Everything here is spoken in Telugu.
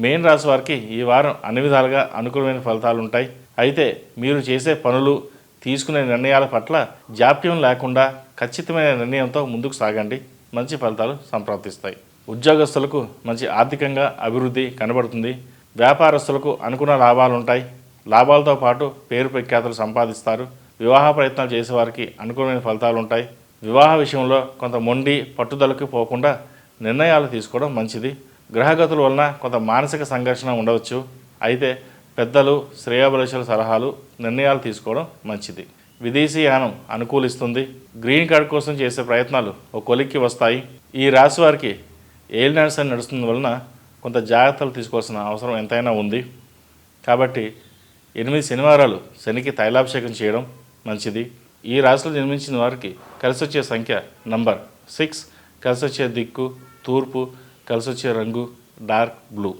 మేన్ రాశి వారికి ఈ వారం అన్ని విధాలుగా అనుకూలమైన ఫలితాలు ఉంటాయి. అయితే మీరు చేసే పనులు, తీసుకునే నిర్ణయాల పట్ల జాప్యం లేకుండా ఖచ్చితమైన నిర్ణయంతో ముందుకు సాగండి. మంచి ఫలితాలు సంప్రాప్తిస్తాయి. ఉద్యోగస్తులకు మంచి ఆర్థికంగా అభివృద్ధి కనబడుతుంది. వ్యాపారస్తులకు అనుకున్న లాభాలు ఉంటాయి. లాభాలతో పాటు పేరు ప్రఖ్యాతులు సంపాదిస్తారు. వివాహ ప్రయత్నాలు చేసేవారికి అనుకూలమైన ఫలితాలు ఉంటాయి. వివాహ విషయంలో కొంత మొండి పట్టుదలకు పోకుండా నిర్ణయాలు తీసుకోవడం మంచిది. గ్రహగతుల వలన కొంత మానసిక సంఘర్షణ ఉండవచ్చు. అయితే పెద్దలు, శ్రేయోభిలాషుల సలహాలు, నిర్ణయాలు తీసుకోవడం మంచిది. విదేశీ యానం అనుకూలిస్తుంది. గ్రీన్ కార్డ్ కోసం చేసే ప్రయత్నాలు ఒక కొలిక్కి వస్తాయి. ఈ రాశి వారికి ఏలినాటి శని నడుస్తున్న వలన కొంత జాగ్రత్తలు తీసుకోవాల్సిన అవసరం ఎంతైనా ఉంది. కాబట్టి 8 శనివారాలు శనికి తైలాభిషేకం చేయడం మంచిది. ఈ రాశిలో జన్మించిన వారికి కలిసి వచ్చే సంఖ్య నంబర్ 6, కలిసి వచ్చే దిక్కు తూర్పు, కలిసి వచ్చే రంగు డార్క్ బ్లూ.